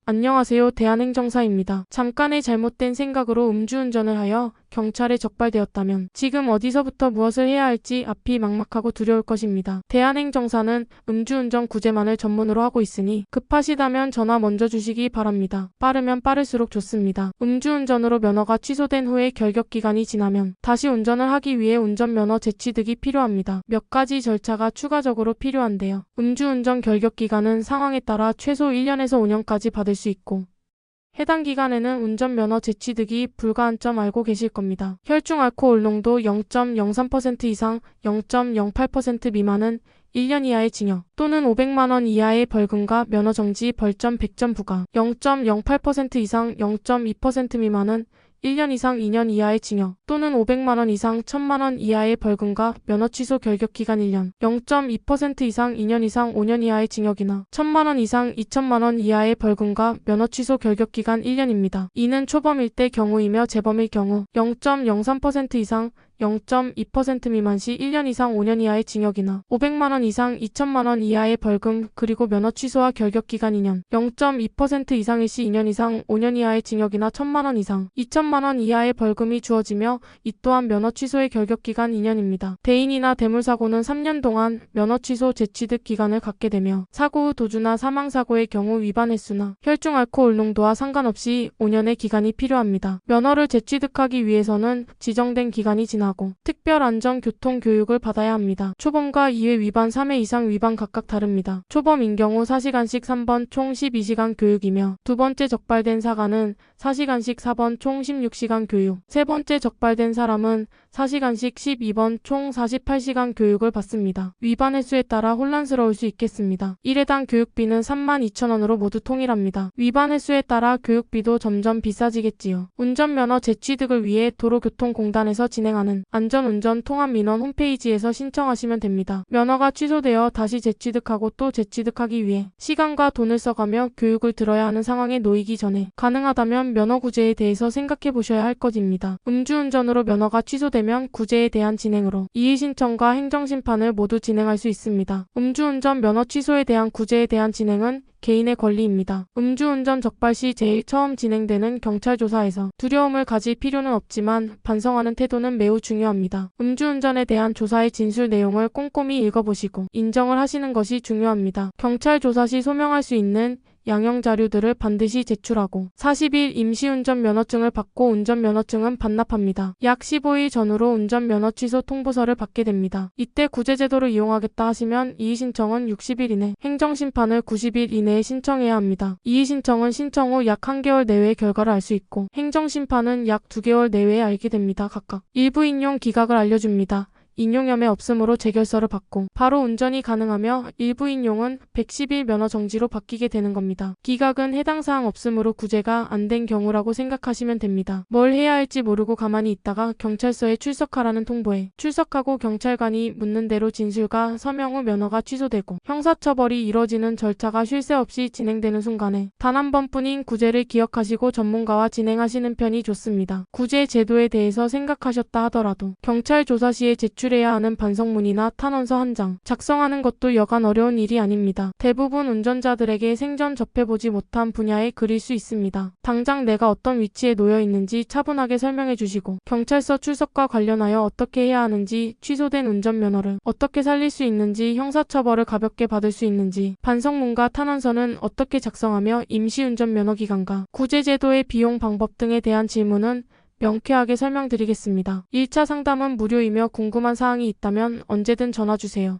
안녕하세요. 대한행정사입니다. 잠깐의 잘못된 생각으로 음주운전을 하여 경찰에 적발되었다면 지금 어디서부터 무엇을 해야 할지 앞이 막막하고 두려울 것입니다. 대한행정사는 음주운전 구제만을 전문으로 하고 있으니 급하시다면 전화 먼저 주시기 바랍니다. 빠르면 빠를수록 좋습니다. 음주운전으로 면허가 취소된 후에 결격기간이 지나면 다시 운전을 하기 위해 운전면허 재취득이 필요합니다. 몇 가지 절차가 추가적으로 필요한데요. 음주운전 결격기간은 상황에 따라 최소 1년에서 5년까지 받을 수 있고 해당 기간에는 운전면허 재취득이 불가한 점 알고 계실 겁니다. 혈중 알코올 농도 0.03% 이상 0.08% 미만은 1년 이하의 징역 또는 500만 원 이하의 벌금과 면허 정지 벌점 100점 부과 0.08% 이상 0.2% 미만은 1년 이상 2년 이하의 징역 또는 500만 원 이상 1000만 원 이하의 벌금과 면허 취소 결격기간 1년 0.2% 이상 2년 이상 5년 이하의 징역이나 1000만 원 이상 2000만 원 이하의 벌금과 면허 취소 결격기간 1년입니다. 이는 초범일 때 경우이며 재범일 경우 0.03% 이상 0.2% 미만 시 1년 이상 5년 이하의 징역이나 500만 원 이상 2천만 원 이하의 벌금 그리고 면허 취소와 결격기간 2년 0.2% 이상일 시 2년 이상 5년 이하의 징역이나 1000만 원 이상 2천만 원 이하의 벌금이 주어지며 이 또한 면허 취소의 결격기간 2년입니다. 대인이나 대물사고는 3년 동안 면허 취소 재취득 기간을 갖게 되며 사고 후 도주나 사망사고의 경우 위반 횟수나 혈중 알코올 농도와 상관없이 5년의 기간이 필요합니다. 면허를 재취득하기 위해서는 지정된 기간이 지나고 특별안전교통교육을 받아야 합니다. 초범과 2회 위반, 3회 이상 위반 각각 다릅니다. 초범인 경우 4시간씩 3번 총 12시간 교육이며 두 번째 적발된 사가는 4시간씩 4번 총 16시간 교육, 세 번째 적발된 사람은 4시간씩 12번 총 48시간 교육을 받습니다. 위반 횟수에 따라 혼란스러울 수 있겠습니다. 1회당 교육비는 32,000원으로 모두 통일합니다. 위반 횟수에 따라 교육비도 점점 비싸지겠지요. 운전면허 재취득을 위해 도로교통공단에서 진행하는 안전운전 통합민원 홈페이지에서 신청하시면 됩니다. 면허가 취소되어 다시 재취득하고 또 재취득하기 위해 시간과 돈을 써가며 교육을 들어야 하는 상황에 놓이기 전에 가능하다면 면허 구제에 대해서 생각해 보셔야 할 것입니다. 음주운전으로 면허가 취소되면 구제에 대한 진행으로 이의신청과 행정심판을 모두 진행할 수 있습니다. 음주운전 면허 취소에 대한 구제에 대한 진행은 개인의 권리입니다. 음주운전 적발 시 제일 처음 진행되는 경찰 조사에서 두려움을 가질 필요는 없지만 반성하는 태도는 매우 중요합니다. 음주운전에 대한 조사의 진술 내용을 꼼꼼히 읽어보시고 인정을 하시는 것이 중요합니다. 경찰 조사 시 소명할 수 있는 양형 자료들을 반드시 제출하고 40일 임시운전 면허증을 받고 운전면허증은 반납합니다. 약 15일 전후로 운전면허 취소 통보서를 받게 됩니다. 이때 구제제도를 이용하겠다 하시면 이의신청은 60일 이내, 행정심판을 90일 이내에 신청해야 합니다. 이의신청은 신청 후 약 1개월 내외의 결과를 알 수 있고 행정심판은 약 2개월 내외에 알게 됩니다. 각각 일부 인용 기각을 알려줍니다. 인용염에 없으므로 재결서를 받고 바로 운전이 가능하며 일부 인용은 110일 면허 정지로 바뀌게 되는 겁니다. 기각은 해당 사항 없으므로 구제가 안 된 경우라고 생각하시면 됩니다. 뭘 해야 할지 모르고 가만히 있다가 경찰서에 출석하라는 통보에 출석하고 경찰관이 묻는 대로 진술과 서명 후 면허가 취소되고 형사처벌이 이뤄지는 절차가 쉴 새 없이 진행되는 순간에 단 한 번뿐인 구제를 기억하시고 전문가와 진행하시는 편이 좋습니다. 구제 제도에 대해서 생각하셨다 하더라도 경찰 조사 시에 제출해야 하는 반성문이나 탄원서 한 장 작성하는 것도 여간 어려운 일이 아닙니다. 대부분 운전자들에게 생전 접해보지 못한 분야의 글일 수 있습니다. 당장 내가 어떤 위치에 놓여 있는지 차분하게 설명해 주시고 경찰서 출석과 관련하여 어떻게 해야 하는지, 취소된 운전면허를 어떻게 살릴 수 있는지, 형사처벌을 가볍게 받을 수 있는지, 반성문과 탄원서는 어떻게 작성하며 임시운전면허 기간과 구제제도의 비용 방법 등에 대한 질문은 명쾌하게 설명드리겠습니다. 1차 상담은 무료이며 궁금한 사항이 있다면 언제든 전화주세요.